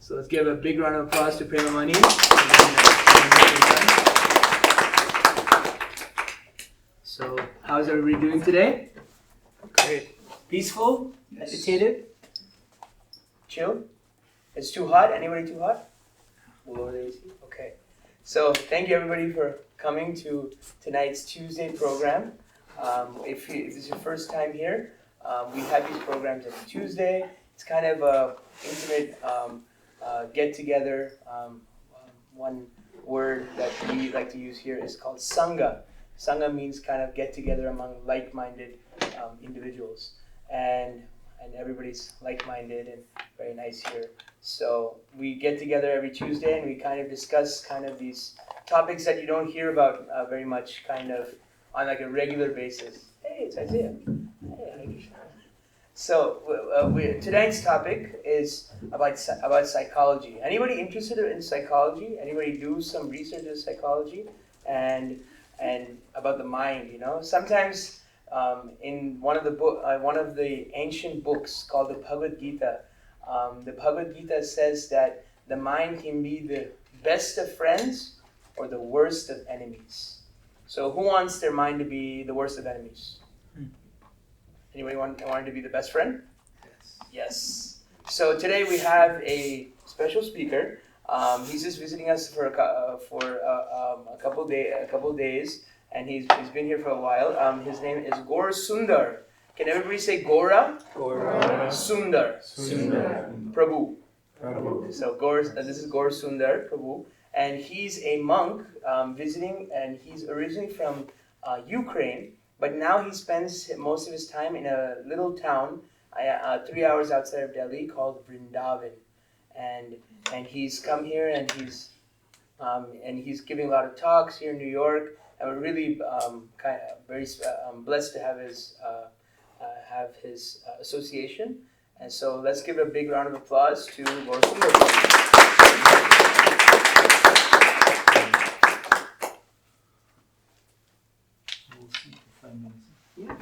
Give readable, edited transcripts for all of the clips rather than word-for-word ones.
So let's give a big round of applause to Premamani. So how's everybody doing today? Great. Peaceful? Meditative? Chill? It's too hot? Anybody too hot? We'll lower the AC? Okay. So thank you everybody for coming to tonight's Tuesday program. If this is your first time here, we have these programs every Tuesday. It's kind of a intimate get-together. One word that we like to use here is called Sangha. Sangha means kind of get-together among like-minded individuals. And everybody's like-minded and very nice here. So we get together every Tuesday and we kind of discuss kind of these topics that you don't hear about very much kind of on like a regular basis. Hey, it's Isaiah. Hey, how you doing? So tonight's topic is about psychology. Anybody interested in psychology? Anybody do some research in psychology and about the mind? You know, sometimes in one of the ancient books called the Bhagavad Gita, the Bhagavad Gita says that the mind can be the best of friends or the worst of enemies. So who wants their mind to be the worst of enemies? Anybody want to be the best friend? Yes. So today we have a special speaker. He's just visiting us for a couple days, and he's been here for a while. His name is Gaurasundar. Can everybody say Gaura? Gaura. Sundar. Sundar. Prabhu. Prabhu. So this is Gaurasundar Prabhu, and he's a monk visiting, and he's originally from Ukraine. But now he spends most of his time in a little town 3 hours outside of Delhi called Vrindavan, and he's come here and he's giving a lot of talks here in New York, and we're really very blessed to have his association. And so let's give a big round of applause to Gaurasundar. Yeah.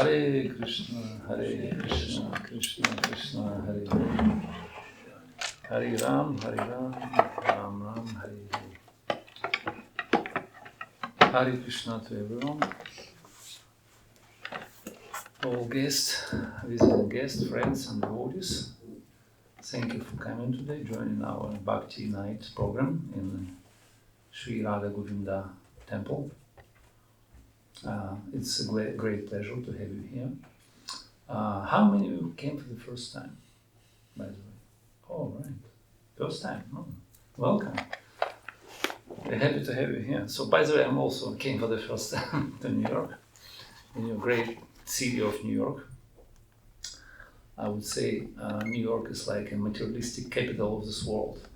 Hare Krishna, Krishna Krishna, Hare Hare. Hare Ram, Ram Ram, Hare Hare. Hare Krishna to everyone. All guests, visiting guests, friends and devotees. Thank you for coming today, joining our Bhakti Night program in Sri Radha Govinda Temple. It's a great pleasure to have you here. How many of you came for the first time, by the way? Oh, right. First time. Oh, welcome. We're happy to have you here. So, by the way, I'm also came for the first time to New York, in your great city of New York. I would say New York is like a materialistic capital of this world,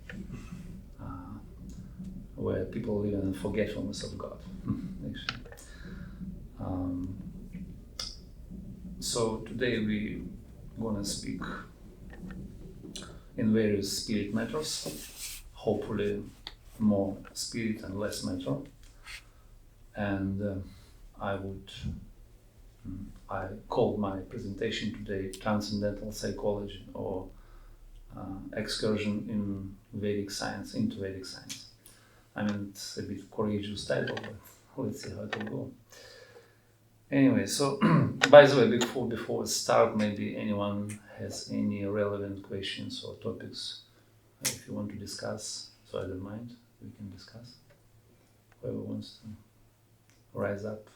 where people live in forgetfulness of God, actually. So today we're going to speak in various spirit matters, hopefully more spirit and less matter. And I called my presentation today Transcendental Psychology, or Excursion in Vedic Science, into Vedic Science. I mean, it's a bit courageous title, but let's see how it will go. Anyway, so by the way, before we start, maybe anyone has any relevant questions or topics if you want to discuss, so I don't mind, we can discuss. Whoever wants to rise up.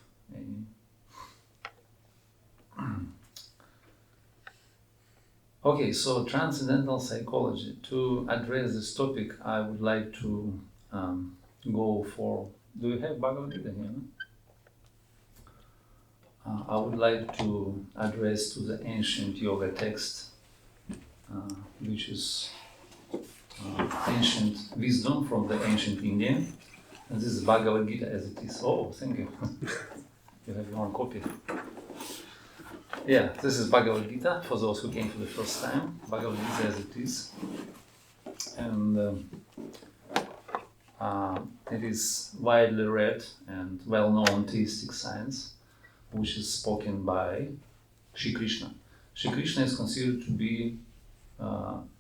Okay, so transcendental psychology. To address this topic, I would like to go for. Do you have Bhagavad Gita here? No? I would like to address to the ancient yoga text, which is ancient wisdom from the ancient India. And this is Bhagavad Gita as it is. Oh, thank you. You have one copy. Yeah, this is Bhagavad Gita for those who came for the first time. Bhagavad Gita as it is. And it is widely read and well-known theistic science, which is spoken by Shri Krishna. Shri Krishna is considered to be,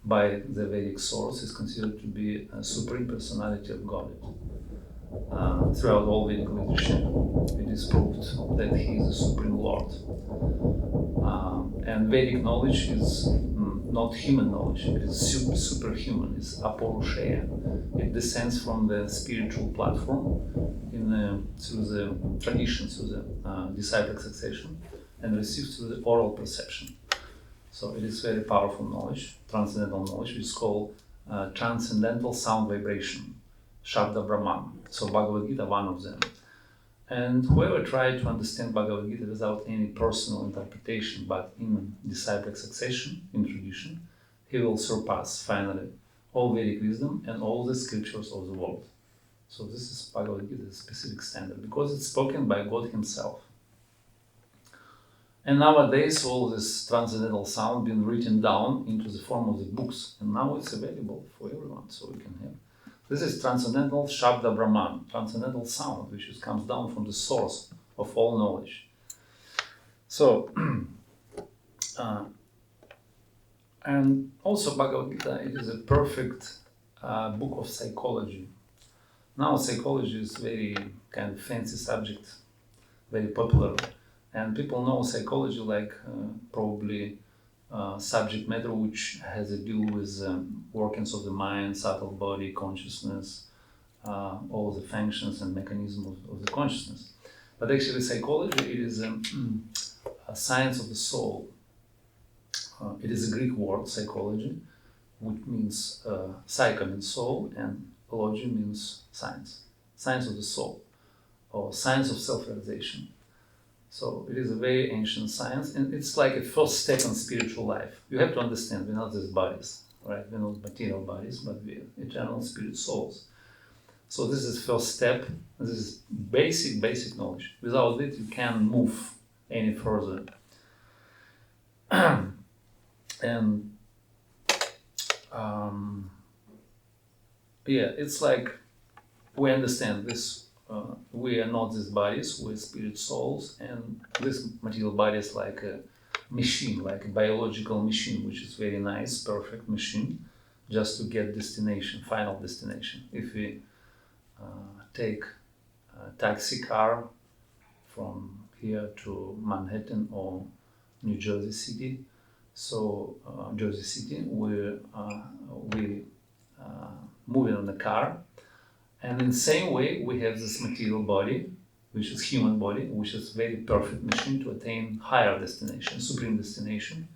by the Vedic source, is considered to be a supreme personality of Godhead. Throughout all Vedic literature, it is proved that he is the Supreme Lord. And Vedic knowledge is not human knowledge, it is superhuman, it's apaurushaya. It descends from the spiritual platform through the tradition, through the disciplic succession, and received through the oral perception. So it is very powerful knowledge, transcendental knowledge, which is called transcendental sound vibration, Shabda Brahman. So Bhagavad Gita, one of them. And whoever tried to understand Bhagavad Gita without any personal interpretation, but in disciplic succession, in tradition, he will surpass finally all Vedic wisdom and all the scriptures of the world. So this is Bhagavad Gita's specific standard, because it's spoken by God himself. And nowadays all this transcendental sound been written down into the form of the books, and now it's available for everyone, so we can have. This is transcendental Shabda Brahman, transcendental sound, which comes down from the source of all knowledge. So, and also Bhagavad Gita, it is a perfect book of psychology. Now psychology is very kind of fancy subject, very popular, and people know psychology like probably subject matter which has to do with workings of the mind, subtle body, consciousness, all the functions and mechanisms of the consciousness. But actually psychology, it is a science of the soul. It is a Greek word, psychology, which means psycho means soul and logy means science. Science of the soul, or science of self-realization. So it is a very ancient science, and it's like a first step in spiritual life. You have to understand, we're not these bodies, right? We're not material bodies, but we're eternal spirit souls. So this is first step. This is basic knowledge. Without it, you can't move any further. And yeah, it's like we understand this we are not these bodies, we're spirit souls, and this material body is like a machine, like a biological machine, which is very nice, perfect machine, just to get destination, final destination. If we take a taxi car from here to Manhattan or New Jersey City, so Jersey City, we moving on the car, and in the same way we have this material body, which is human body, which is very perfect machine to attain higher destination, supreme destination,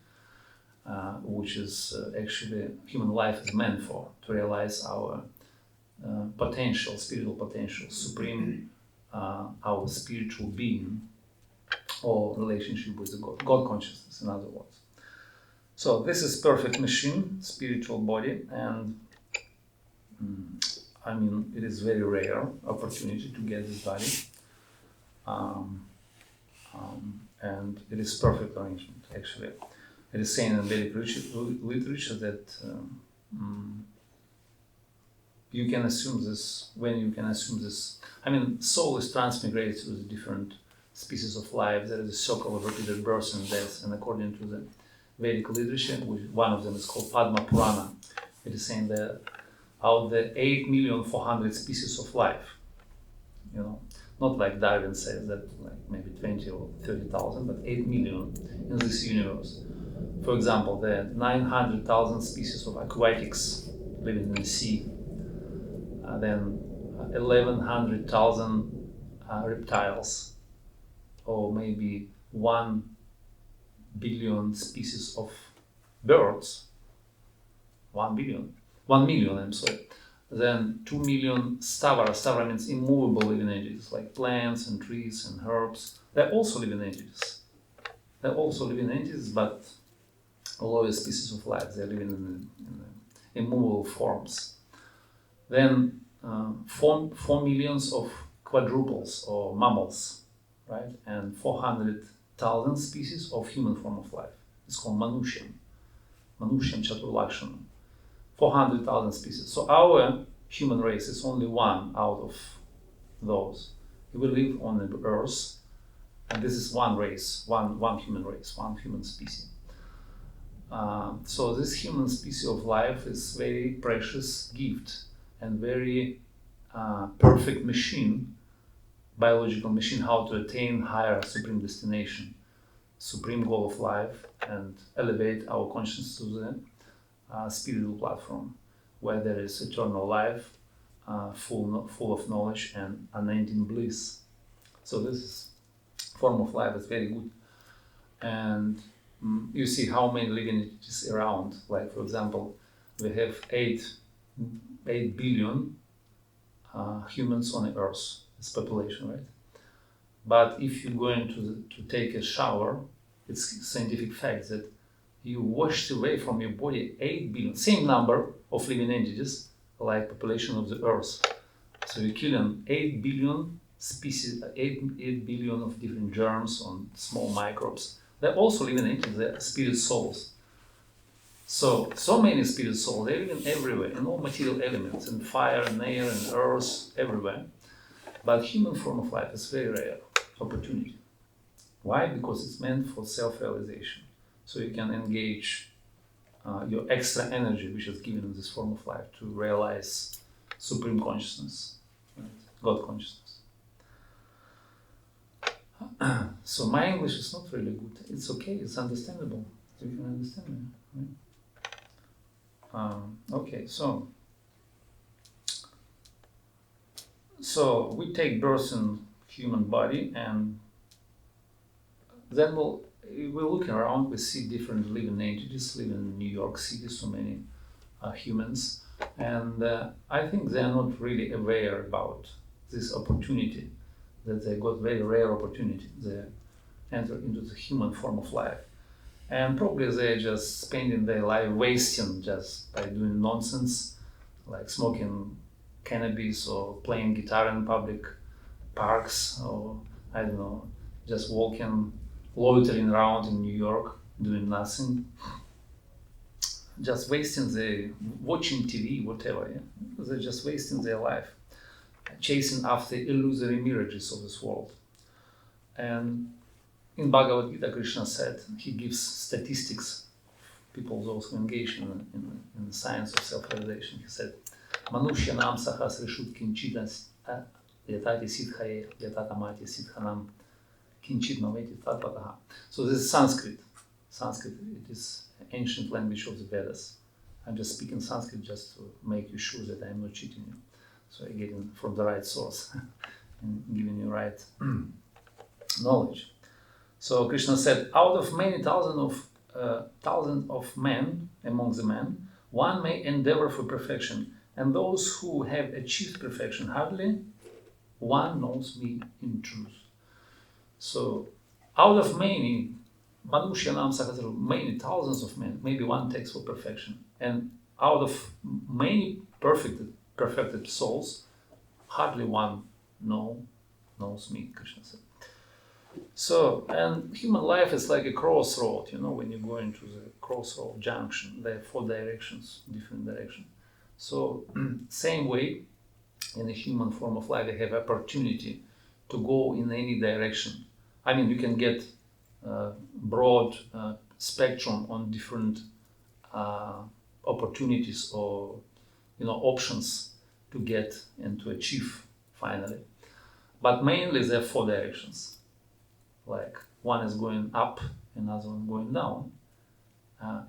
which is actually human life is meant for, to realize our potential, spiritual potential, supreme, our spiritual being, or relationship with the God consciousness, in other words. So this is perfect machine, spiritual body, and I mean, it is very rare opportunity to get this body, and it is perfect arrangement. Actually, it is saying in Vedic literature that you can assume this when you can assume this. I mean, soul is transmigrated through the different species of life. There is a circle of repeated births and deaths, and according to the Vedic literature, one of them is called Padma Purana. It is saying that out of the 8,400,000 species of life, you know, not like Darwin says that like maybe 20 or 30,000, but 8 million in this universe. For example, there are 900,000 species of aquatics living in the sea, then 1,100,000 reptiles, or maybe 1 billion species of birds. 1 million, I'm sorry. Then 2 million stavara. Stavara means immovable living entities, like plants and trees and herbs. They're also living entities. But lower species of life. They're living in immovable forms. Then 4 millions of quadruples or mammals, right? And 400,000 species of human form of life. It's called Manushyan Chaturlakshanam. 400,000 species. So our human race is only one out of those. We live on the earth, and this is one race, one human race, one human species. So this human species of life is very precious gift and very perfect machine, biological machine, how to attain higher supreme destination, supreme goal of life, and elevate our consciousness to the spiritual platform, where there is eternal life, full of knowledge and unending bliss. So this form of life is very good, and you see how many living entities around. Like for example, we have 8 billion humans on the Earth. It's population, right? But if you're going to take a shower, it's scientific fact that you washed away from your body 8 billion, same number of living entities like population of the Earth. So you're killing 8 billion species, 8 billion of different germs on small microbes. They're also living entities, they're spirit souls. So many spirit souls, they're living everywhere, in all material elements, in fire, and air, and earth, everywhere. But human form of life is very rare opportunity. Why? Because it's meant for self-realization. So you can engage your extra energy, which is given in this form of life, to realize supreme consciousness, right? God consciousness. So my English is not really good. It's okay. It's understandable. So you can understand me, right? Okay. So we take birth in human body, and then we're looking around, we see different living entities living in New York City, so many humans, and I think they're not really aware about this opportunity, that they got very rare opportunity. They enter into the human form of life, and probably they're just spending their life wasting just by doing nonsense, like smoking cannabis or playing guitar in public parks, or I don't know, just loitering around in New York, doing nothing, just watching TV, whatever. Yeah? They're just wasting their life. chasing after illusory mirages of this world. And in Bhagavad Gita, Krishna said, he gives statistics, people those who engage in the science of self-realization. He said, Manushyanam sahasrishut kinchitas yatati siddhaye yatatamati siddhanam kinchit mameti tatvataha. So this is Sanskrit. Sanskrit, it is ancient language of the Vedas. I'm just speaking Sanskrit just to make you sure that I'm not cheating you. So I'm getting from the right source and giving you right knowledge. So Krishna said, out of many thousands of men, among the men, one may endeavor for perfection, and those who have achieved perfection, hardly one knows me in truth. So out of many, Manushyanam Sahasra, many thousands of men, maybe one takes for perfection. And out of many perfected souls, hardly one knows me, Krishna said. So, and human life is like a crossroad, when you go into the crossroad junction, there are 4 directions, different directions. So, same way, in the human form of life, they have opportunity to go in any direction. I mean, you can get broad spectrum on different opportunities or options to get and to achieve finally. But mainly there are 4 directions. Like one is going up, another one going down,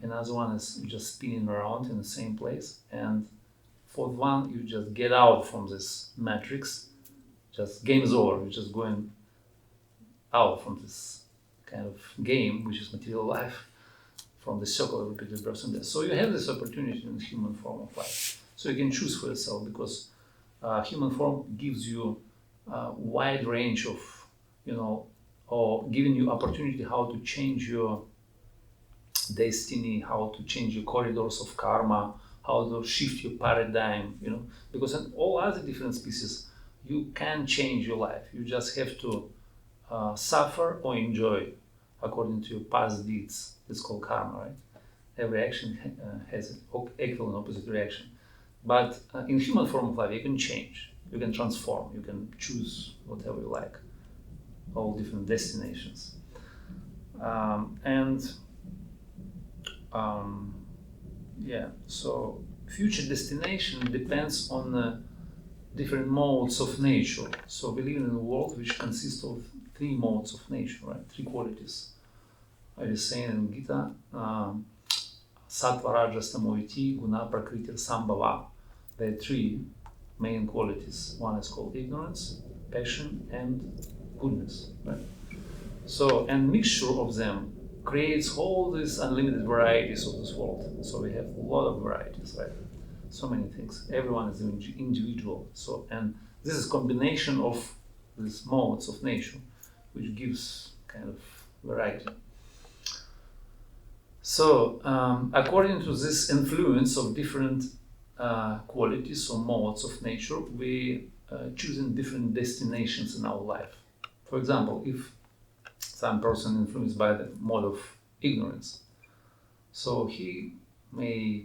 another one is just spinning around in the same place, and fourth one you just get out from this matrix, just game's over, you're just going out from this kind of game, which is material life, from the circle of repeated birth and death. So you have this opportunity in the human form of life. So you can choose for yourself, because human form gives you a wide range of, or giving you opportunity how to change your destiny, how to change your corridors of karma, how to shift your paradigm, because in all other different species, you can change your life. You just have to suffer or enjoy according to your past deeds. It's called karma, right? Every action has an equal and opposite reaction. But in human form of life, you can change, you can transform, you can choose whatever you like, all different destinations. So future destination depends on the different modes of nature. So we live in a world which consists of 3 modes of nature, right? 3 qualities. I was saying in Gita, Sattva, Rajas, Tamoiti, Guna, Prakriti, Sambhava. There are 3 main qualities. One is called ignorance, passion, and goodness, right? So, and mixture of them creates all these unlimited varieties of this world. So we have a lot of varieties, right? So many things. Everyone is an individual. So, and this is combination of these modes of nature, which gives kind of variety. So, according to this influence of different qualities or modes of nature, we choosing different destinations in our life. For example, if some person influenced by the mode of ignorance, so he may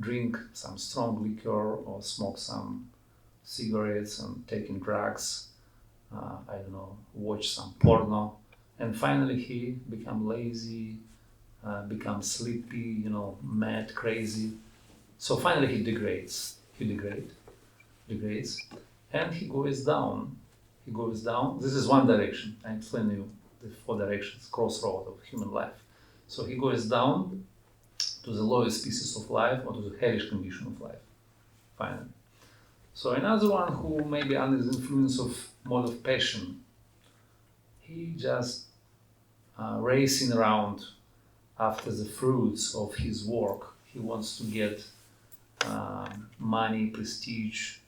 drink some strong liquor or smoke some cigarettes and taking drugs, watch some porno, and finally he become lazy, become sleepy, mad, crazy. So finally he degrades, and he goes down. This is one direction. I explain you the 4 directions, crossroad of human life. So he goes down to the lowest species of life, or to the hellish condition of life, finally. So another one who may be under the influence of mode of passion, he just racing around after the fruits of his work. He wants to get money, prestige,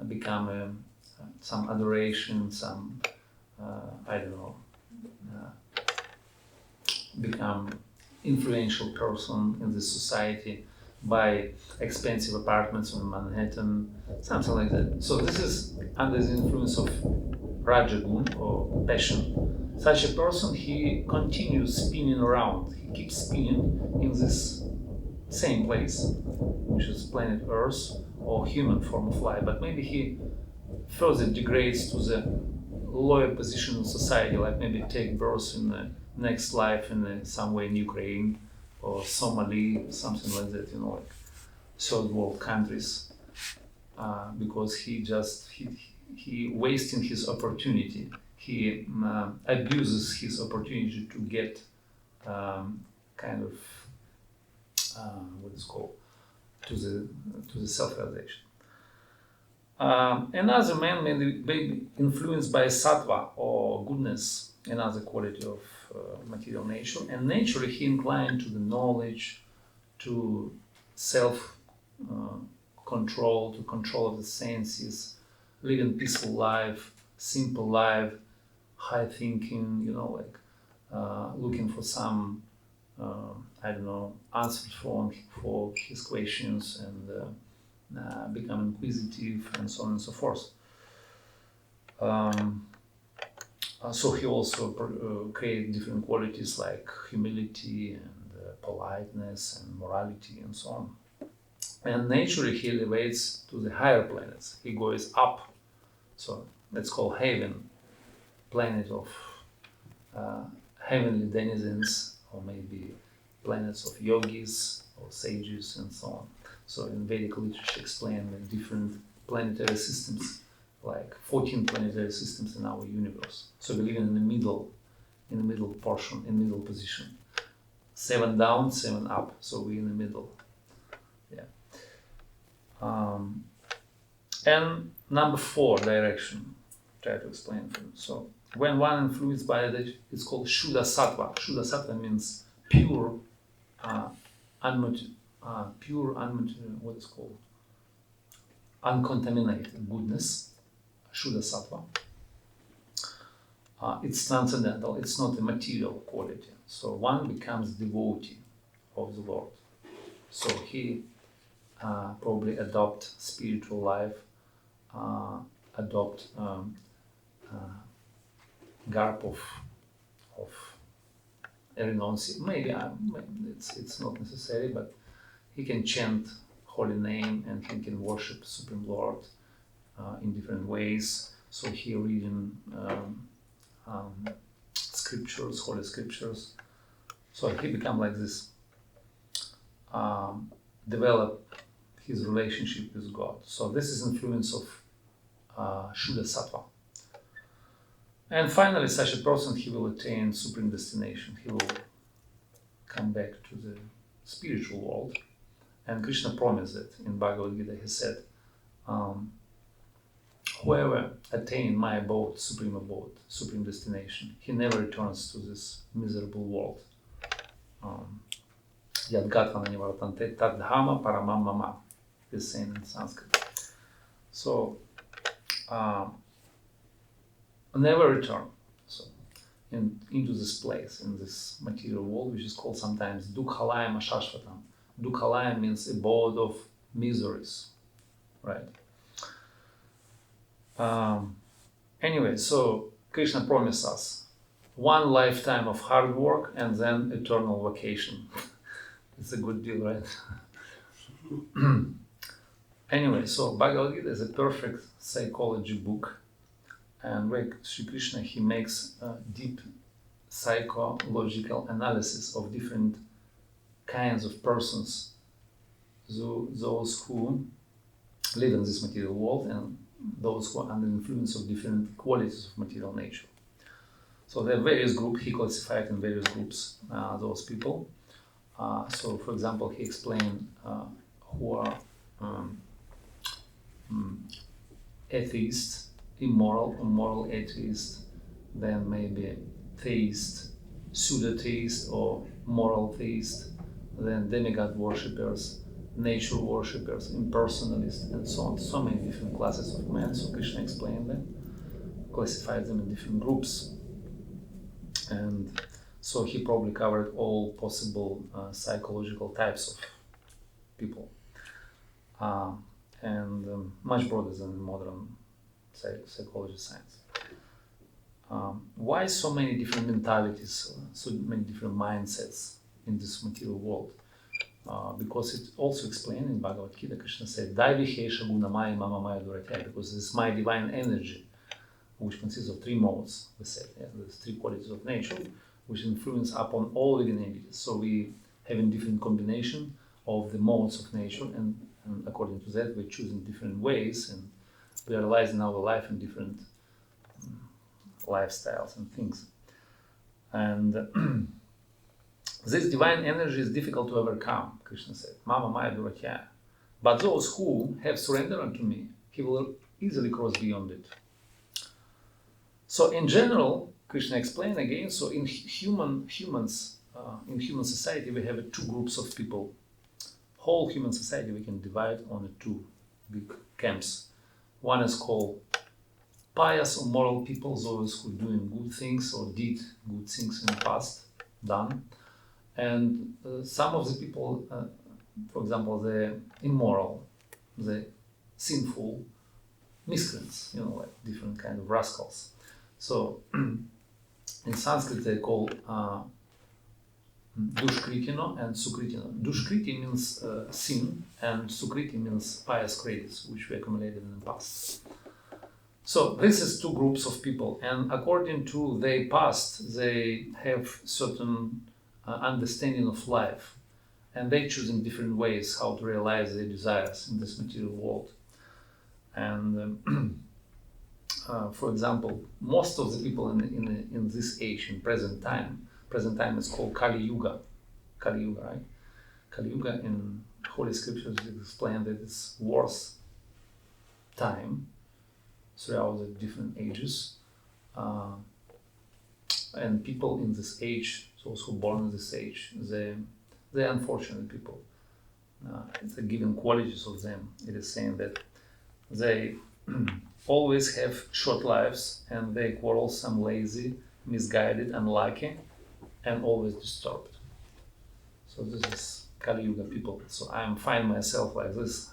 become some adoration, some, become influential person in the society, buy expensive apartments in Manhattan, something like that. So this is under the influence of Rajagun or passion. Such a person, he continues spinning around. He keeps spinning in this same place, which is planet Earth or human form of life. But maybe he further degrades to the lower position in society, like maybe take birth in the next life in somewhere in Ukraine or Somali, something like that, like third world countries, because he wasting his opportunity. He abuses his opportunity to get kind of what is called to the self-realization. Another man may be influenced by sattva or goodness, another quality of material nature, and naturally he inclined to the knowledge, to self control, to control of the senses, living peaceful life, simple life, high thinking, like looking for some answers for his questions, and become inquisitive, and so on and so forth. So he also created different qualities like humility and politeness and morality and so on. And naturally he elevates to the higher planets. He goes up. So that's called heaven, planet of heavenly denizens, or maybe planets of yogis or sages and so on. So in Vedic literature explain the different planetary systems, like 14 planetary systems in our universe. So we live in the middle portion, in middle position. 7 down, 7 up. So we're in the middle. Yeah. And number 4, direction. Try to explain for you. So when one influenced by that, it's called Shuddha Sattva. Shuddha Sattva means pure, what is called? Uncontaminated goodness. Shuddha Sattva. It's transcendental, it's not a material quality. So one becomes devotee of the Lord. So he probably adopt spiritual life, adopt garb of renunciation. Maybe it's not necessary, but he can chant holy name and he can worship Supreme Lord in different ways. So he reading scriptures, holy scriptures. So he become like this, develop his relationship with God. So this is influence of Shuddha Sattva. And finally, such a person, he will attain supreme destination. He will come back to the spiritual world. And Krishna promised it in Bhagavad Gita. He said, whoever attain my abode, supreme destination, he never returns to this miserable world. Yad gatva nivartante tad dhamma paramam mama. This saying in Sanskrit. So, never return into this place, in this material world, which is called sometimes Dukhalayam Ashashvatam. Dukhalayam means abode of miseries, right? Anyway, so Krishna promised us one lifetime of hard work and then eternal vacation. It's a good deal, right? Anyway, so Bhagavad Gita is a perfect psychology book. And like Sri Krishna, he makes a deep psychological analysis of different kinds of persons, those who live in this material world and those who are under influence of different qualities of material nature. So there are various groups, he classified in various groups those people. So for example, he explained who are atheists, immoral atheist, then maybe theist, pseudo-theist or moral theist, then demigod worshippers, nature worshippers, impersonalists, and so on. So many different classes of men. So Krishna explained them, classified them in different groups. And so he probably covered all possible psychological types of people. And much broader than modern psychology science. Why so many different mentalities, so many different mindsets in this material world? because it also explained in Bhagavad Gita, Krishna said, Daivihesha gunamaya mama maya duratya, because this is my divine energy, which consists of three modes, we said, there's three qualities of nature, which influence upon all living entities. So we have a different combination of the modes of nature, and according to that, we're choosing different ways, and we are realizing our life in different lifestyles and things. And this divine energy is difficult to overcome, Krishna said, Mama Maya Duratya. But those who have surrendered unto me, he will easily cross beyond it. So in general, Krishna explained again, so in human society, we have two groups of people. Whole human society we can divide on two big camps. One is called pious or moral people, those who are doing good things or did good things in the past, done. And some of the people, for example, the immoral, the sinful miscreants, like different kind of rascals. So in Sanskrit they call dushkritino and sukritino. Dushkriti means sin, and sukriti means pious credits, which we accumulated in the past. So this is two groups of people, and according to their past, they have certain understanding of life, and they choose in different ways how to realize their desires in this material world. And for example, most of the people in this age, in present time is called Kali Yuga. Kali Yuga, right? Kali Yuga in Holy Scriptures is explained that it's worst time throughout the different ages. And people in this age, those who are born in this age, they're unfortunate people. The given qualities of them, it is saying that they always have short lives, and they quarrelsome, lazy, misguided, unlucky, and always disturbed. So this is Kali Yuga people. So I find myself like this.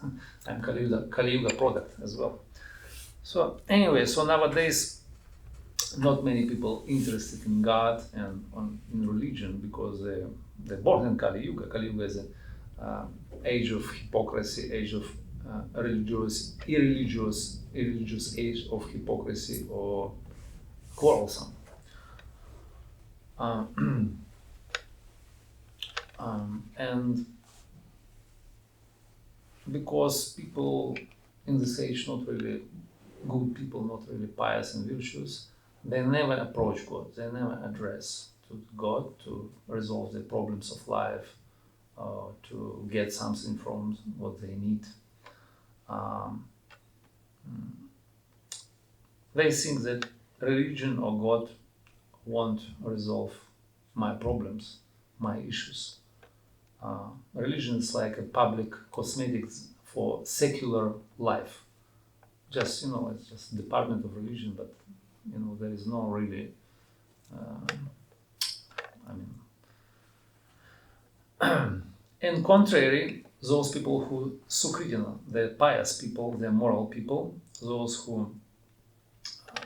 I'm Kali Yuga product as well. So anyway, so nowadays not many people interested in God and in religion, because they're born in Kali Yuga. Kali Yuga is an age of hypocrisy, age of irreligious age of hypocrisy or quarrelsome. And because people in this age not really good people, not really pious and virtuous, they never approach God, they never address to God to resolve the problems of life, to get something from what they need. They think that religion or God won't resolve my problems, my issues. Religion is like a public cosmetics for secular life. Just, it's just department of religion, but, there is no really, in contrary, those people who sukritina, the pious people, the moral people, those who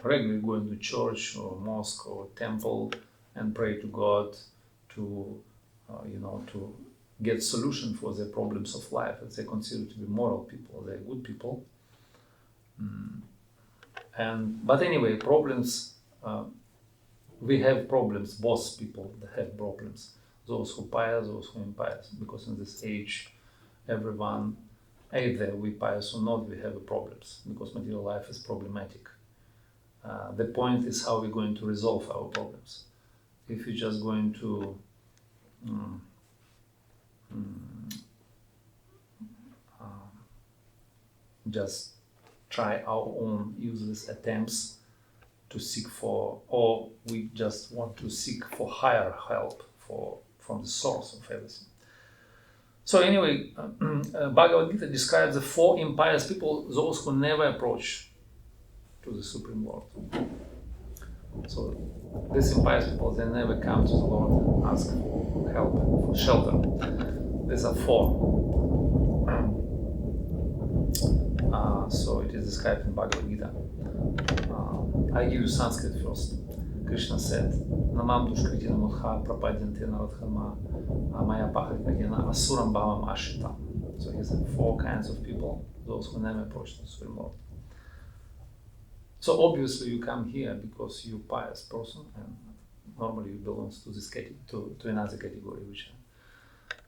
regularly go into church or mosque or temple and pray to God to, to get solution for their problems of life, that they consider to be moral people, they're good people. But anyway, problems, we have problems, both people that have problems, those who pious, those who impious, because in this age, everyone, either we pious or not, we have problems, because material life is problematic. The point is how we're going to resolve our problems. If you're just going to just try our own useless attempts to seek for, or we just want to seek for higher help from the source of everything. So anyway, Bhagavad Gita describes the four impious people, those who never approach to the Supreme Lord. So these impious people, they never come to the Lord and ask for help, for shelter. These are four. So it is described in Bhagavad Gita. I give you Sanskrit first. Krishna said, Namam Dushkritina Mudha Prapadyanti Naradharma Maya Pahritagyana Asuram Bhavam Ashitam. So he said 4 kinds of people, those who never approach the Supreme Lord. So obviously you come here because you're a pious person, and normally you belong to this to another category, which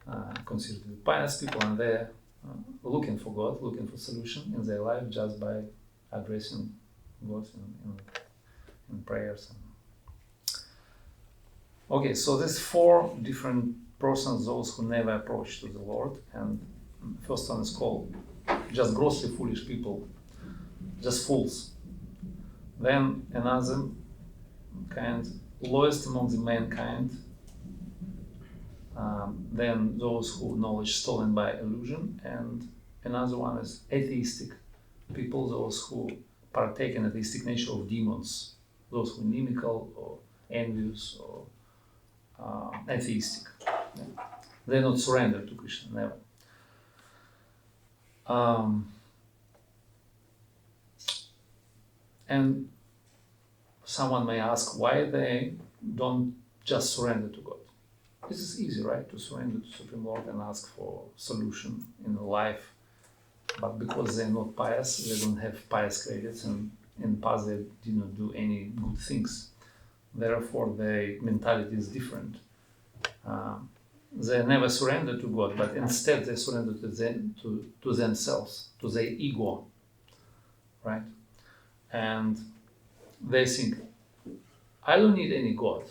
are considered to be pious people, and they're looking for God, looking for solution in their life just by addressing God in prayers. Okay, so there's 4 different persons, those who never approach to the Lord, and first one is called just grossly foolish people, just fools. Then another kind, lowest among the mankind. Then those who knowledge stolen by illusion, and another one is atheistic people, those who partake in atheistic nature of demons, those who are inimical or envious or atheistic. Yeah. They not surrender to Krishna, never. And someone may ask why they don't just surrender to God. This is easy, right? To surrender to Supreme Lord and ask for solution in life. But because they're not pious, they don't have pious credits, and in the past they did not do any good things. Therefore, their mentality is different. They never surrender to God, but instead they surrender to themselves, to their ego, right? And they think, I don't need any God.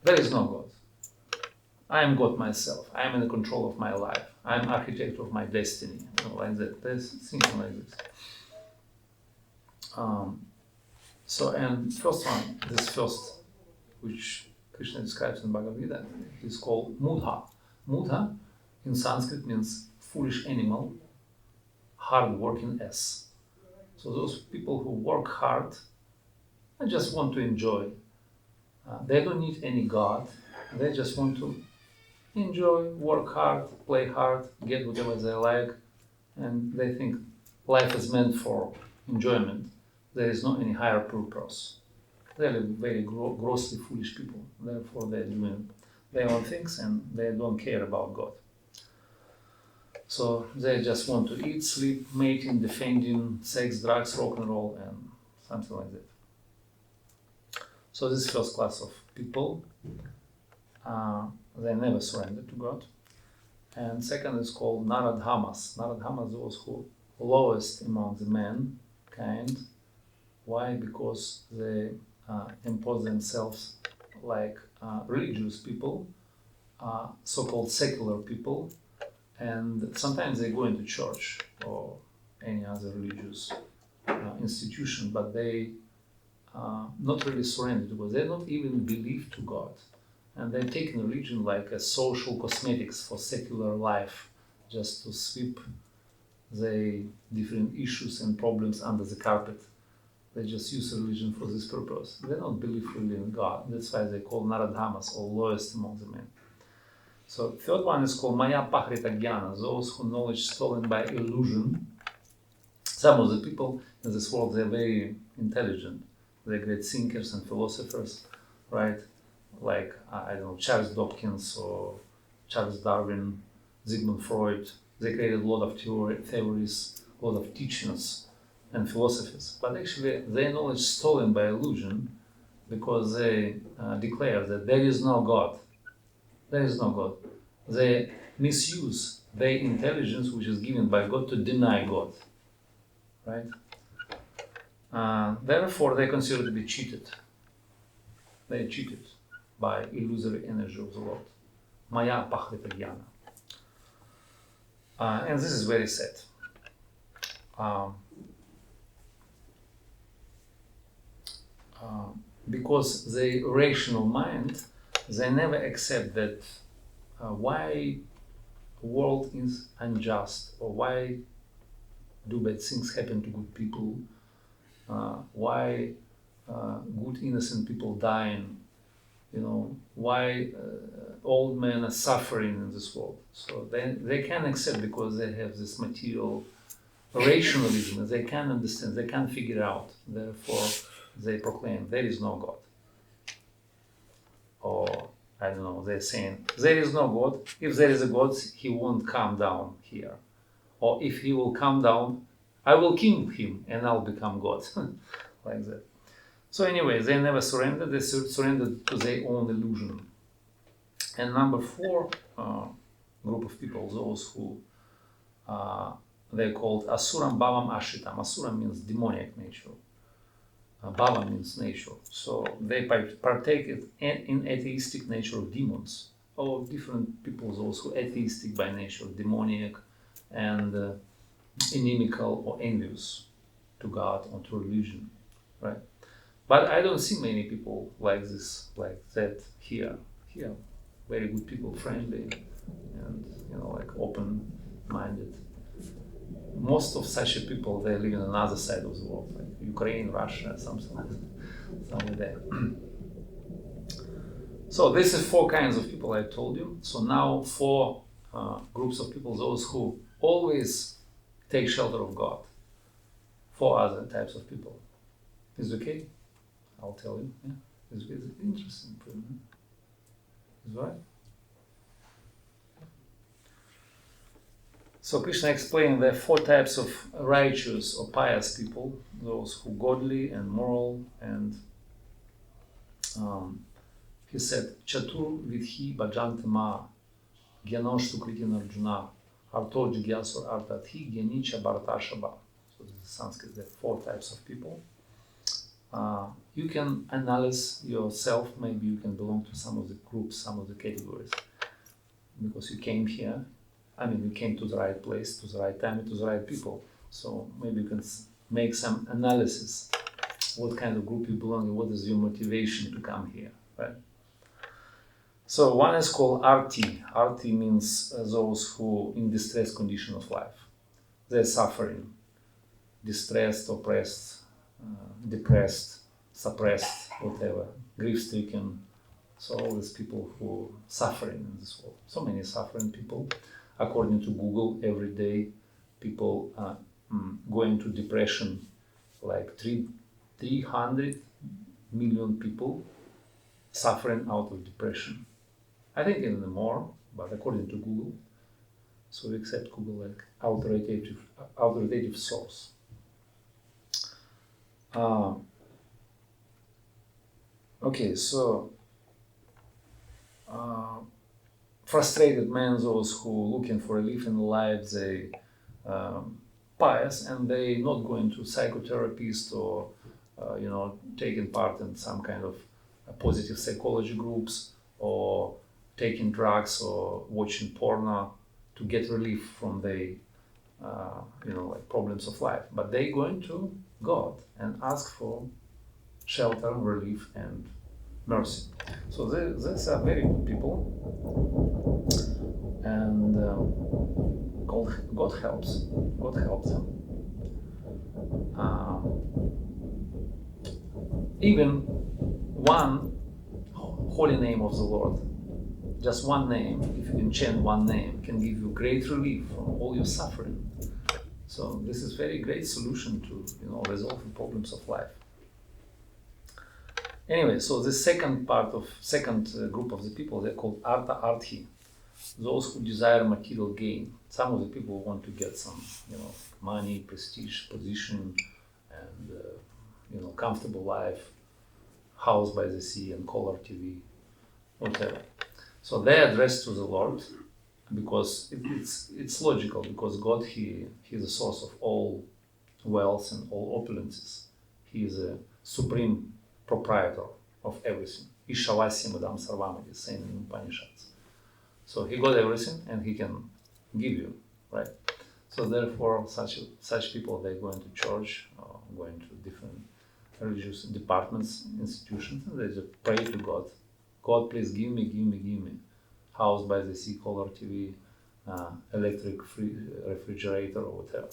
There is no God. I am God myself. I am in control of my life. I am architect of my destiny. Like that. There's thinking like this. And first one, this first, which Krishna describes in Bhagavad Gita, is called Mudha. Mudha in Sanskrit means foolish animal, hard working ass. So those people who work hard and just want to enjoy. They don't need any God. They just want to enjoy, work hard, play hard, get whatever they like, and they think life is meant for enjoyment. There is no any higher purpose. They're very grossly foolish people. Therefore, they're doing their own things and they don't care about God. So they just want to eat, sleep, mating, defending, sex, drugs, rock and roll, and something like that. So this first class of people, they never surrender to God. And second is called Naradhamas. Naradhamas, those who lowest among the mankind. Why? Because they impose themselves like religious people, so-called secular people, and sometimes they go into church or any other religious institution, but they not really surrender to God. They don't even believe to God. And they take religion like a social cosmetics for secular life, just to sweep the different issues and problems under the carpet. They just use religion for this purpose. They don't believe really in God. That's why they call Naradhamas, or lowest among the men. So third one is called Maya Pahrita Jnana, those who knowledge stolen by illusion. Some of the people in this world, they're very intelligent. They're great thinkers and philosophers, right? Like, I don't know, Charles Dawkins or Charles Darwin, Sigmund Freud. They created a lot of theories, a lot of teachings and philosophies. But actually, their knowledge is stolen by illusion because they declare that there is no God. There is no God. They misuse their intelligence, which is given by God, to deny God, right? Therefore, they consider to be cheated. They are cheated by illusory energy of the Lord. Maya Pahrita Jnana. And this is very sad. Because the rational mind, they never accept that why world is unjust, or why do bad things happen to good people, why good innocent people dying, why old men are suffering in this world. So they can accept because they have this material rationalism, they can understand, they can figure out. Therefore, they proclaim there is no God. Or, I don't know, they're saying there is no God. If there is a God, he won't come down here. Or if he will come down, I will kill him and I'll become God. Like that. So anyway, they never surrendered. They surrendered to their own illusion. And number 4 group of people, those who they're called Asuram Bhavam Ashitam. Asura means demoniac nature. Bhava means nature. So they partake in atheistic nature of demons. Or different people, those who are atheistic by nature, demoniac and inimical or envious to God or to religion, right? But I don't see many people like this, like that here. Here, very good people, friendly, and like open-minded. Most of such people, they live in another side of the world, like Ukraine, Russia, something like that. So this is 4 kinds of people I told you. So now 4 groups of people, those who always take shelter of God. 4 other types of people. Is it okay? I'll tell you. Yeah, it's interesting. Is right? So Krishna explained there are 4 types of righteous or pious people: those who godly and moral, and he said, Chatur vidhi bhajante ma gyanoshtu kritin arjuna arto jigyasur artathi gyanicha bhartashaba. So this is Sanskrit. There are 4 types of people. You can analyze yourself. Maybe you can belong to some of the groups, some of the categories, because you came here. I mean, you came to the right place, to the right time, to the right people. So maybe you can make some analysis. What kind of group you belong in? What is your motivation to come here, right? So one is called Arti. Arti means those who in distressed condition of life. They're suffering, distressed, oppressed, depressed, suppressed, whatever, grief-stricken. So all these people who are suffering in this world. So many suffering people. According to Google, every day people go into depression, like 300 million people suffering out of depression. I think even more, but according to Google. So we accept Google like authoritative source. Okay, so frustrated men, those who looking for relief in life, they pious and they not going to psychotherapist or taking part in some kind of positive psychology groups or taking drugs or watching porno to get relief from the like problems of life, but they going to God and ask for shelter, relief, and mercy. So these are very good people, and God helps. God helps them. Even one holy name of the Lord, just one name, if you can chant one name, can give you great relief from all your suffering. So this is very great solution to resolve the problems of life. Anyway, so the second group of the people, they're called Artha Arthi, those who desire material gain. Some of the people want to get some, money, prestige, position, and comfortable life, house by the sea, and color TV, whatever. So they are addressed to the Lord because it's logical, because God, He is the source of all wealth and all opulences. He is a supreme proprietor of everything. Ishavasya Madam Sarvam, it is saying in Upanishads. So He got everything and He can give you, right? So therefore, such people, they go into church or go into different religious departments, institutions, and they just pray to God. God, please give me house by the sea, color TV, electric refrigerator or whatever.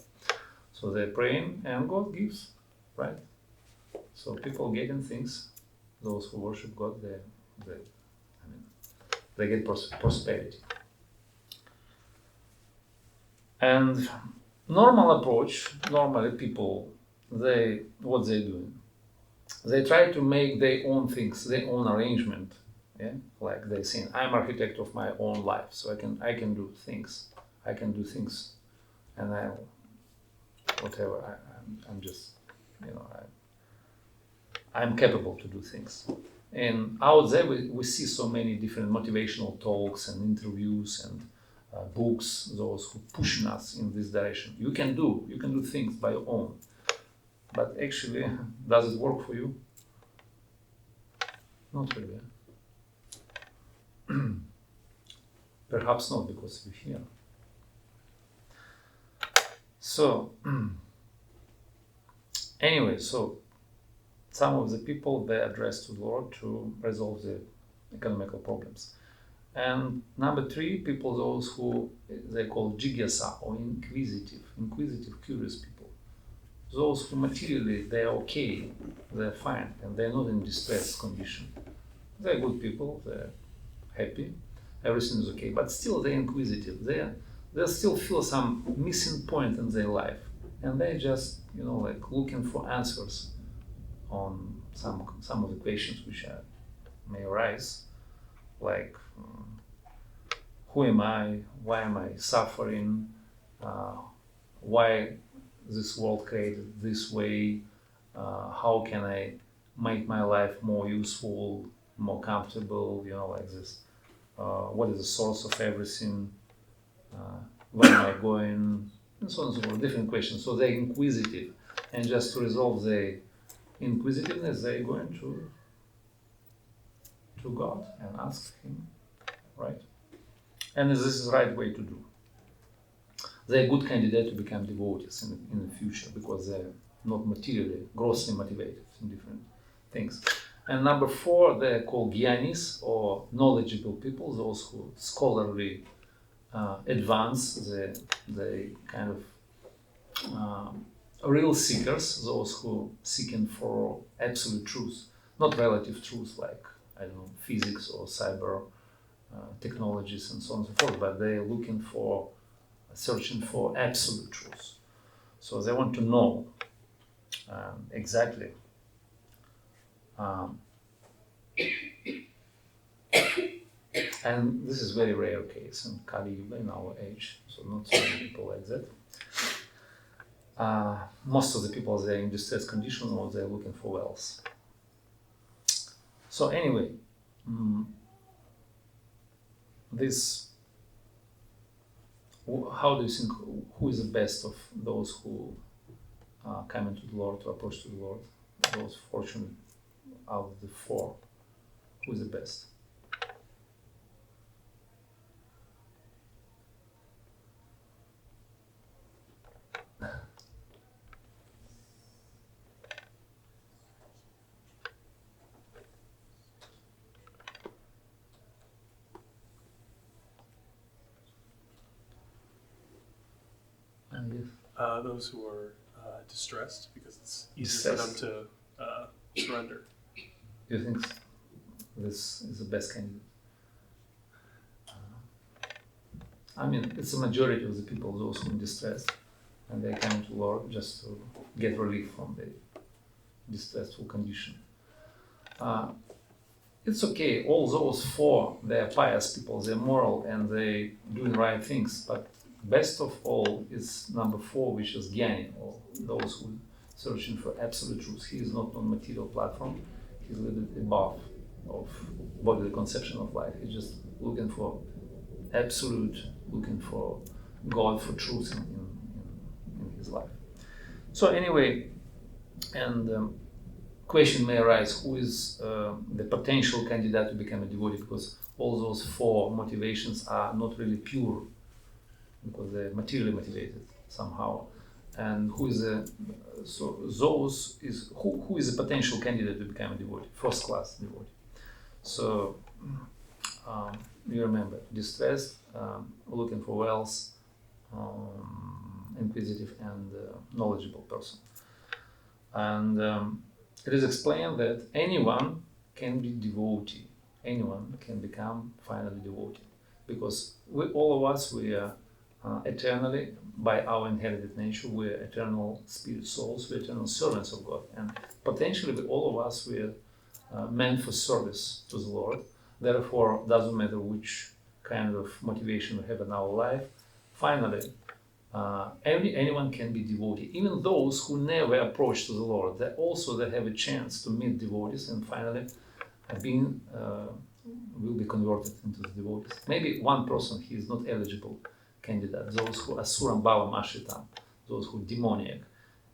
So they're praying and God gives, right? So people getting things, those who worship God, they get prosperity. And normally people, what they doing? they try to make their own things, their own arrangement. Yeah, like they say, I'm architect of my own life, so I can do things. I can do things, and I'm just, you know, I'm capable to do things. And out there, we see so many different motivational talks and interviews and books, those who push us in this direction. You can do things by your own. But actually, does it work for you? Not really. Perhaps not, because you're here. So, anyway, so some of the people, they address to the Lord to resolve the economical problems. And number 3, people, those who they call jigyasa, or inquisitive, curious people. Those who materially, they're okay, they're fine, and they're not in distressed condition. They're good people, they're happy, everything is okay, but still they're inquisitive. They still feel some missing point in their life, and they're just, you know, like looking for answers on some of the questions which may arise, like who am I? Why am I suffering? Why this world created this way? How can I make my life more useful, more comfortable? You know, like this. What is the source of everything? Where am I going? And so on and so forth. Different questions. So they're inquisitive, and just to resolve their inquisitiveness, they're going to God and ask Him, right? And this is the right way to do. They're a good candidate to become devotees in the future, because they're not materially, grossly motivated in different things. And number 4, they're called gyanis, or knowledgeable people, those who scholarly advance, the kind of real seekers, those who seeking for absolute truth, not relative truth like, I don't know, physics or cyber technologies and so on and so forth, but they're searching for absolute truth. So they want to know exactly and this is very rare case in Kali Yuga, in our age, so not so many people like that. Most of the people, they're in distressed condition, or they're looking for wealth. So anyway, how do you think, who is the best of those who come into the Lord, to approach to the Lord? Those fortunate out of the 4, who is the best? Those who are distressed, because it's easier for them to surrender. You think this is the best candidate? I mean, it's a majority of the people, those who are distressed, and they come to Lord just to get relief from the distressful condition. It's okay, all those 4, they're pious people, they're moral, and they doing right things, but best of all is number 4, which is Jnani, or those who searching for absolute truth. He is not on material platform, he's a little bit above of bodily conception of life. He's just looking for absolute, looking for God, for truth in his life. So anyway, and question may arise, who is the potential candidate to become a devotee, because all those 4 motivations are not really pure, because they're materially motivated somehow. And who is who is a potential candidate to become a devotee, first class devotee? So you remember, distressed, looking for wealth, inquisitive, and knowledgeable person. And it is explained that anyone can be devotee, anyone can become finally devotee, because all of us, we are eternally by our inherited nature. We're eternal spirit souls, we're eternal servants of God. And potentially with all of us, we're meant for service to the Lord. Therefore, doesn't matter which kind of motivation we have in our life. Finally, anyone can be devotee. Even those who never approach to the Lord, they have a chance to meet devotees and finally will be converted into the devotees. Maybe one person, he is not eligible candidate. Those who are Suram Bhava Mashitam, those who are demoniac.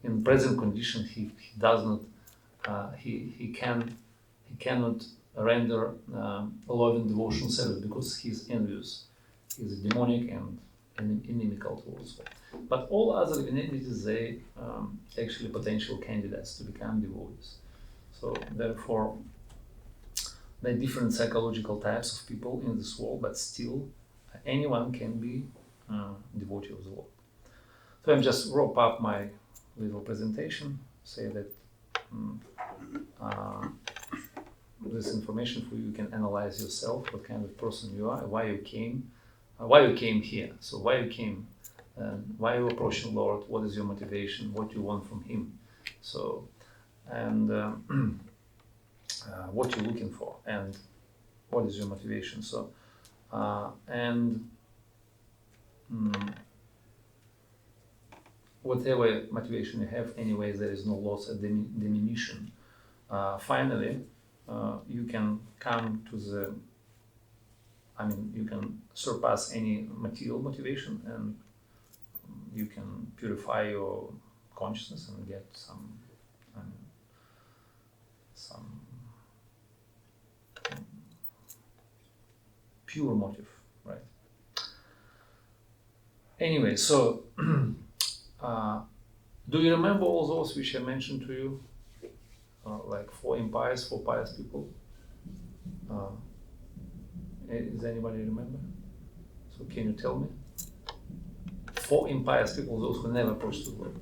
In present condition, he does not, he cannot render loving devotional service because he is envious. He is a demonic and inimical towards God. But all other divinities, they actually potential candidates to become devotees. So therefore, there are different psychological types of people in this world, but still anyone can be devotee of the Lord. So I'm just wrap up my little presentation, say that this information for you can analyze yourself, what kind of person you are, why you came here. So why you came, why you approaching Lord, what is your motivation, what you want from Him. So, and what you're looking for, and what is your motivation. So, whatever motivation you have, anyway, there is no loss or diminution. Finally, you can come to you can surpass any material motivation, and you can purify your consciousness and get some pure motive, right? Anyway, so do you remember all those which I mentioned to you? Like 4 empires, 4 pious people? Does anybody remember? So can you tell me? 4 impious people, those who never approached the Lord.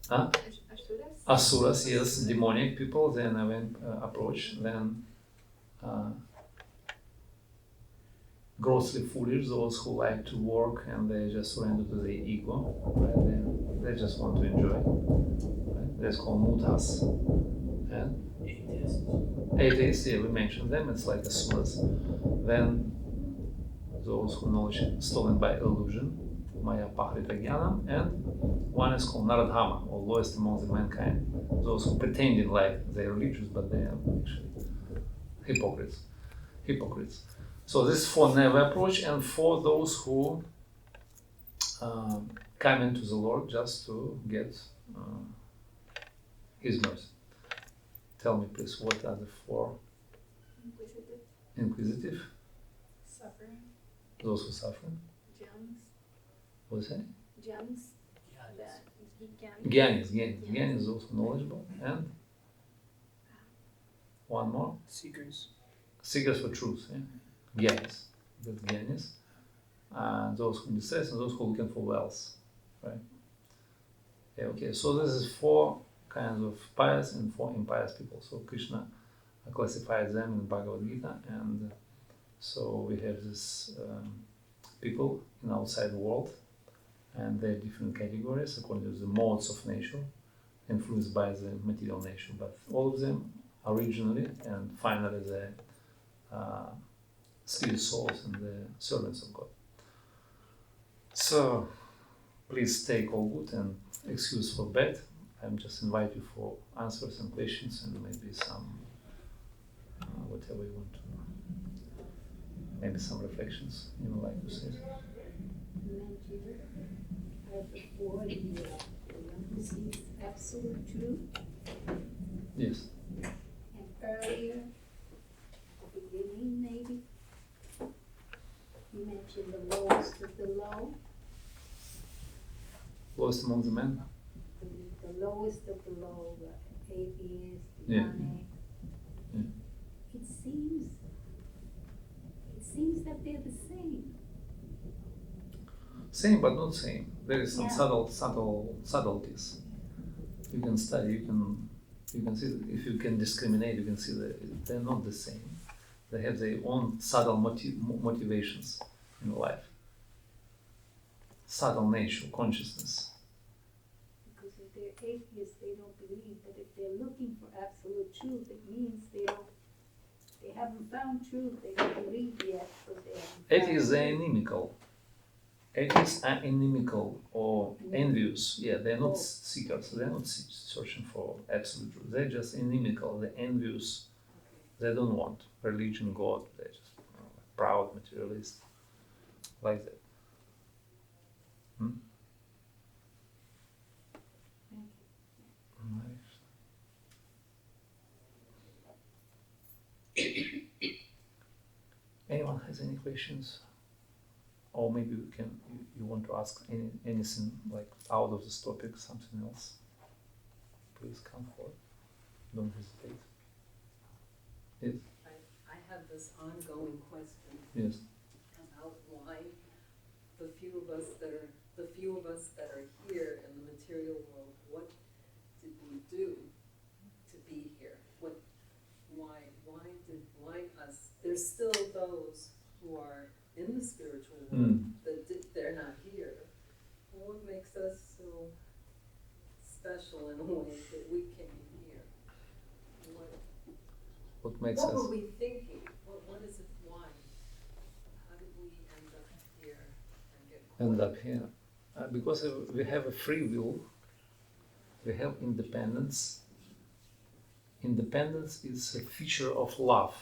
Huh? Asuras, yes, demonic people, they never approach. Then grossly foolish, those who like to work and they just surrender to their ego, right? They just want to enjoy. Right? That's called mutas. And atheists, yeah, we mentioned them, it's like asuras. Then those who knowledge stolen by illusion, maya pahrita jnana, and one is called naradhama, or lowest among the mankind. Those who pretending like they're religious, but they are actually hypocrites. So this 4 never approach, and 4 those who come into the Lord just to get His mercy. Tell me, please, what are the 4? Inquisitive. Suffering. Those who suffer. Gems. What is it? Gems. Gyanis, those who knowledgeable. And one more. Seekers for truth. Yeah? Gyanis. That's Gyanis. Those who distress and those who are looking for wealth. Right? Yeah, okay, so this is 4 kinds of pious and 4 impious people. So Krishna classified them in Bhagavad Gita, and so we have these people in outside world, and they're different categories according to the modes of nature, influenced by the material nature. But all of them originally and finally the spirit souls and the servants of God. So please take all good and excuse for bad. I'm just invite you for answers and questions and maybe some whatever you want to know. Maybe some reflections you would like to say. Before the is absolute truth. Yes. And earlier, the beginning maybe, you mentioned the lowest of the low. Lowest among the men? The lowest of the low, the atheist, the Yeah. non-atheist. Yeah. It seems that they're the same. Same but not same. There is some Yeah. subtleties. You can study, you can see that if you can discriminate, you can see that they're not the same. They have their own subtle motivations in life. Subtle nature, consciousness. Because if they're atheists, they don't believe. But if they're looking for absolute truth, it means they haven't found truth. They don't believe yet, because they haven't found Atheists are truth. inimical. Atheists are inimical or envious. Yeah, they're not seekers. They're not searching for absolute truth. They're just inimical. They're envious. They don't want religion, God. They're just proud materialist, like that. Nice. Anyone has any questions? Or maybe you want to ask anything like out of this topic, something else? Please come forward. Don't hesitate. Yes. I have this ongoing question. Yes. About why the few of us that are here in the material world, what did we do to be here? Why us? There's still those who are in the spiritual world that they're not here. What makes us so special in a way that we came here? What makes What us? were we thinking? What is it? Why? How did we end up here and get caught? End up here? Because we have a free will. We have independence. Independence is a feature of love.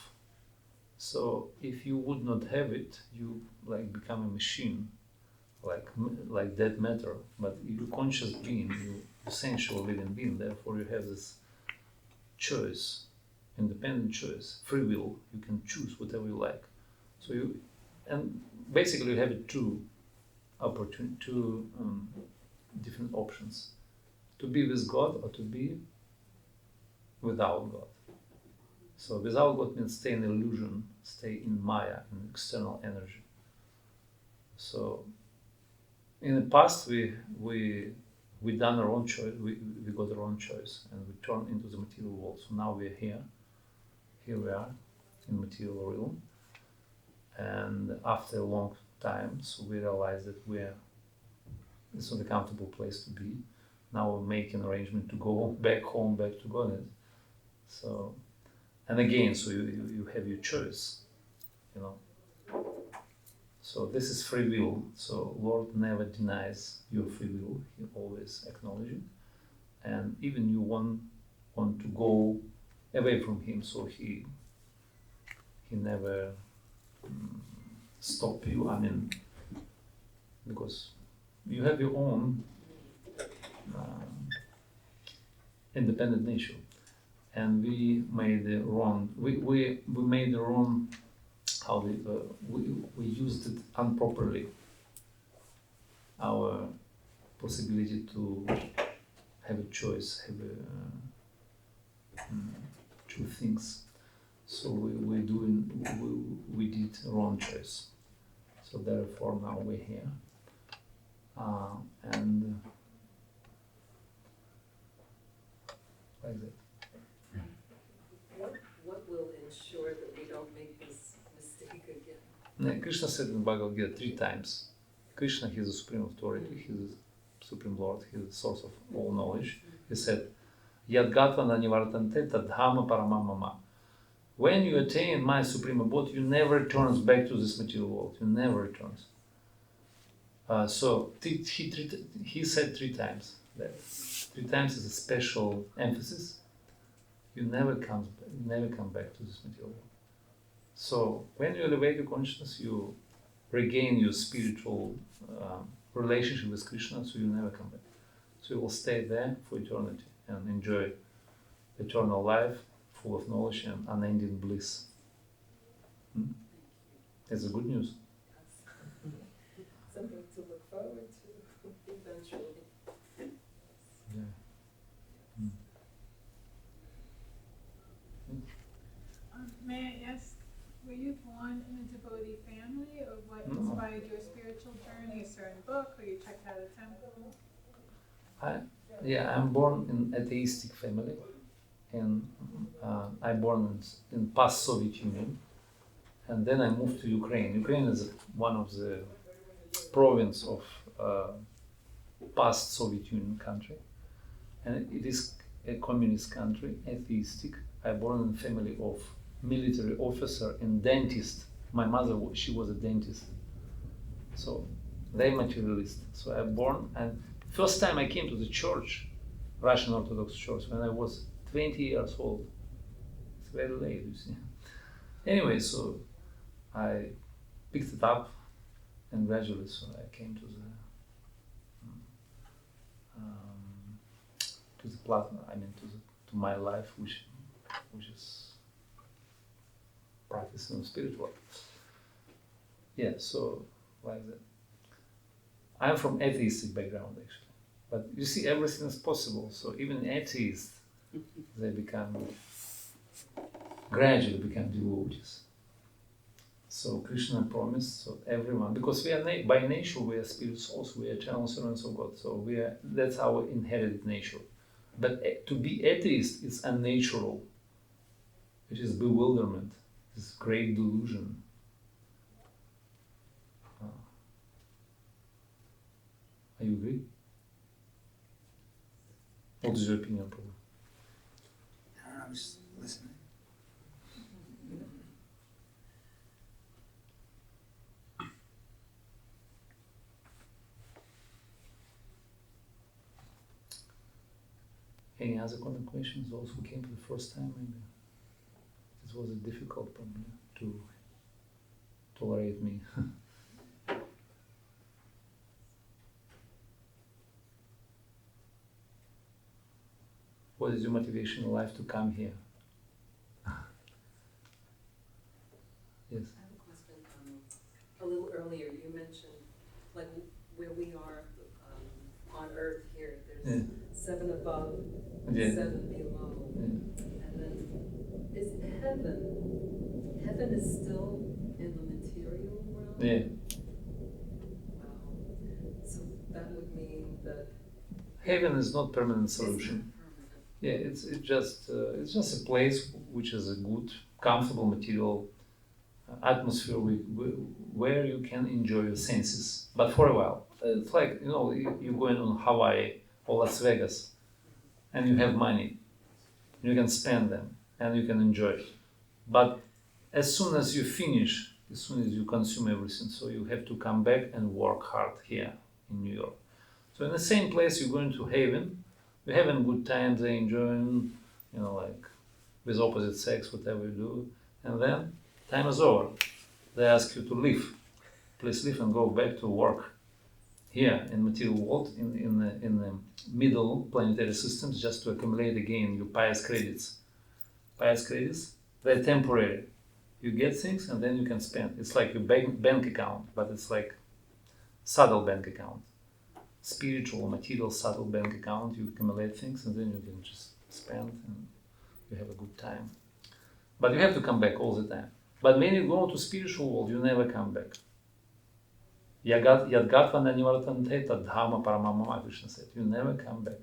So if you would not have it, you like become a machine, like dead matter. But you're a conscious being, you essential living being. Therefore, you have this choice, independent choice, free will. You can choose whatever you like. So and basically you have two different options: to be with God or to be without God. So without God means stay in illusion, stay in Maya, in external energy. So in the past we done our own choice, we got our own choice, and we turned into the material world. So now we're here we are in material realm, and after a long time, so we realized that it's not a comfortable place to be. Now we're making arrangement to go back home, back to God. So, and again, so you have your choice, you know. So this is free will. So Lord never denies your free will. He always acknowledges it. And even you want to go away from Him, so He never stop you. I mean, because you have your own independent nature. And we made the wrong. We made the wrong. We used it improperly. Our possibility to have a choice, have two things. So we did wrong choice. So therefore now we're here, and like that. What will ensure that we don't make this mistake again? Krishna said in Bhagavad Gita 3 times. Krishna, He is the supreme authority, He is the supreme Lord, He is the source of all knowledge. He said, Yad gatva na nivartante tadhama paramamama. When you attain my supreme abode, you never returns back to this material world. You never returns. So he said 3 times that. 3 times is a special emphasis. You never come back to this material world. So when you elevate your consciousness, you regain your spiritual relationship with Krishna, so you never come back. So you will stay there for eternity and enjoy eternal life, full of knowledge and unending bliss. That's the good news. Something to look forward to eventually. Yeah. May I ask, were you born in a devotee family, or what inspired your spiritual journey? A certain book, or you checked out a temple? I'm born in atheistic family, and I born in past Soviet Union, and then I moved to Ukraine. Ukraine is one of the province of past Soviet Union country, and it is a communist country, atheistic. I born in a family of military officer and dentist. My mother, she was a dentist, so they materialist. So I born, and first time I came to the church, Russian Orthodox Church, when I was 20 years old. It's very late, you see. Anyway, so I picked it up, and gradually, so I came to the platform. I mean, to my life, which is practicing spiritual. Yeah, so like that. I'm from atheistic background actually, but you see, everything is possible. So even atheists, they gradually become devotees. So Krishna promised, so everyone, because we are by nature we are spirit souls, we are eternal servants of God. So that's our inherited nature. But to be atheist is unnatural. It is bewilderment. It's great delusion. Are you agree? What is your opinion, Prabhu? I don't know, I'm just listening. Any other questions? Those who came for the first time, maybe this was a difficult problem to tolerate me. What is your motivation in life to come here? Yes. I have a question. A little earlier, you mentioned like where we are on Earth here. There's 7 above, 7 below, and then is heaven? Heaven is still in the material realm. Yeah. Wow. So that would mean that Heaven is not permanent solution. Yeah, it's just a place which is a good, comfortable material atmosphere where you can enjoy your senses, but for a while. It's like you're going on Hawaii or Las Vegas, and you have money, you can spend them and you can enjoy it. But as soon as you finish, as soon as you consume everything, so you have to come back and work hard here in New York. So in the same place, you're going to heaven. You're having good times, they're enjoying, like with opposite sex, whatever you do, and then time is over. They ask you to leave. Please leave and go back to work here in material world, in the middle planetary systems, just to accumulate again your pious credits. Pious credits, they're temporary. You get things and then you can spend. It's like your bank account, but it's like subtle bank account. Spiritual, material, subtle bank account. You accumulate things and then you can just spend and you have a good time. But you have to come back all the time. But when you go to spiritual world, you never come back. Yadgatva nanivartante tadhama paramamama, Krishna said. You never come back.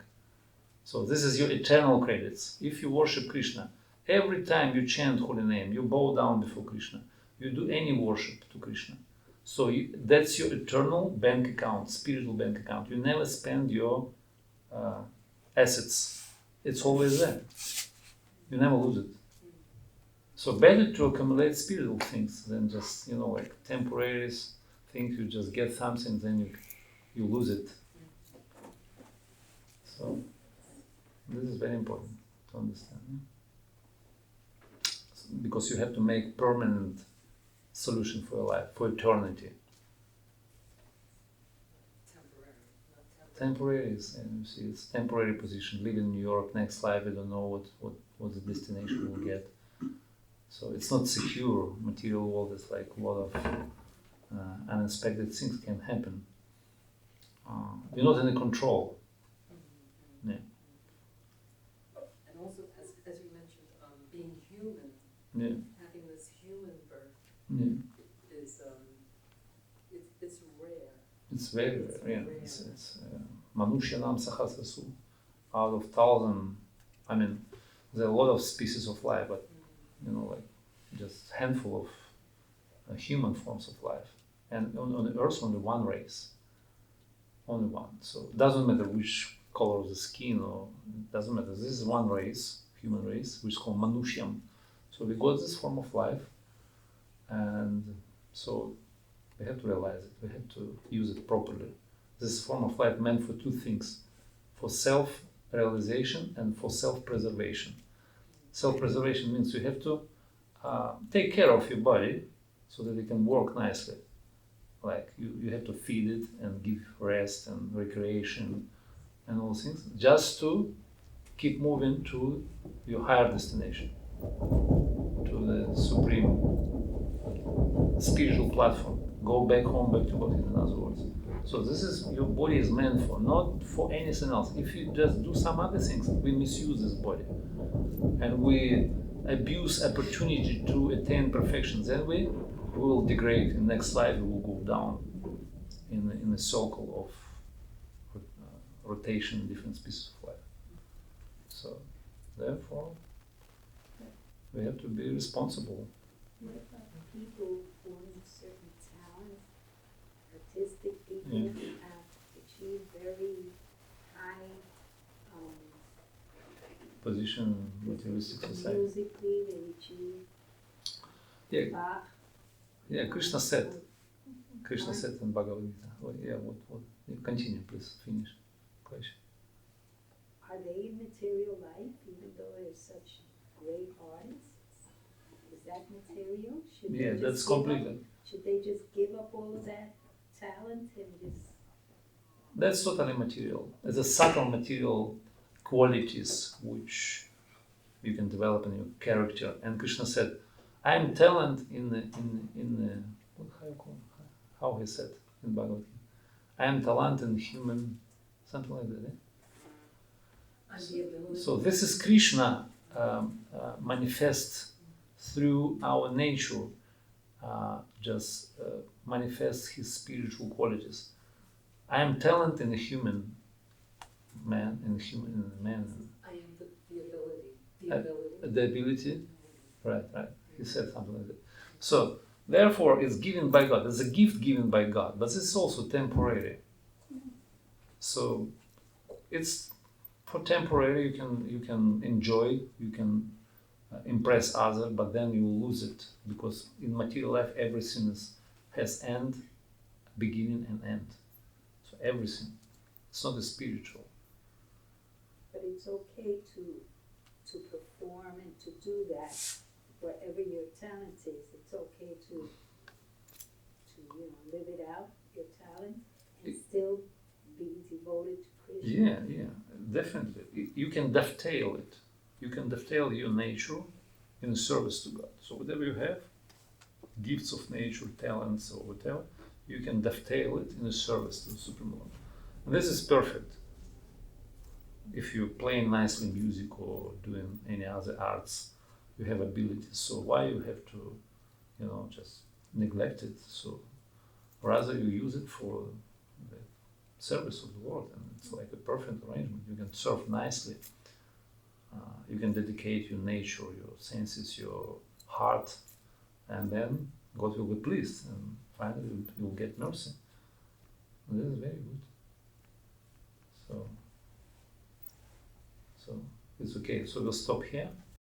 So this is your eternal credits. If you worship Krishna, every time you chant holy name, you bow down before Krishna, you do any worship to Krishna. So that's your eternal bank account, spiritual bank account. You never spend your assets. It's always there. You never lose it. So better to accumulate spiritual things than just, like temporary things. You just get something, then you lose it. So this is very important to understand. Because you have to make permanent solution for your life, for eternity. Temporary is, and you see, it's temporary position. Live in New York, next life, we don't know what the destination will get. So it's not secure. Material world is like a lot of unexpected things can happen. You're not in control. Yeah. And also, as you mentioned, being human, having this human birth is it's rare. It's very rare. Yeah. It's Manushyanam Sahasrasu. Out of 1,000, I mean, there are a lot of species of life, but like just handful of human forms of life. And on the earth, only one race. Only one. So it doesn't matter which color of the skin, or it doesn't matter. This is one race, human race, which is called Manushyam. So we got this form of life, and so we have to realize it. We have to use it properly. This form of life meant for two things: for self-realization and for self-preservation. Self-preservation means you have to take care of your body so that it can work nicely. Like you have to feed it and give rest and recreation and all things, just to keep moving to your higher destination, to the supreme spiritual platform. Go back home, back to Bhakti, in other words. So this is your body is meant for, not for anything else. If you just do some other things, we misuse this body. And we abuse opportunity to attain perfection. Then we will degrade. In the next life, we will go down in a circle of rotation in different species of life. So, therefore, we have to be responsible. What about people who have certain talents, artistic people achieve very high Position in materialistic society. musically, they achieve Yeah, Bach. yeah. Krishna said in Bhagavad Gita. What? You continue, please finish question. Are they in material life, even though they're such great artists? Is that material? Should they just That's give up- completely. Should they just give up all of that talent and just? That's totally material. There's a subtle material qualities which you can develop in your character. And Krishna said, "I am talent in the how he said in Bhagavad Gita. I am talent in human, something like that." And the ability. So this is Krishna manifest through our nature, manifest his spiritual qualities. I am talent in the human man, in the man. I am the ability. The ability. The ability, right. He said something like that. So therefore, it's given by God. It's a gift given by God, but it's also temporary. So it's for temporary. You can enjoy. You can impress others, but then you will lose it, because in material life everything has end, beginning, and end. So everything. It's not a spiritual. But it's okay to perform and to do that, wherever your talent is. It's okay to live it out, your talent, and still be devoted to Krishna. Yeah, definitely. You can dovetail it. You can dovetail your nature in service to God. So whatever you have, gifts of nature, talents, or whatever, you can dovetail it in a service to the Supreme Lord. And this is perfect. If you're playing nicely music or doing any other arts, you have abilities. So why you have to, just neglect it? So rather you use it for the service of the Lord, and it's like a perfect arrangement. You can serve nicely. You can dedicate your nature, your senses, your heart, and then God will be pleased, and finally you'll get mercy. And this is very good. So it's okay. So we'll stop here.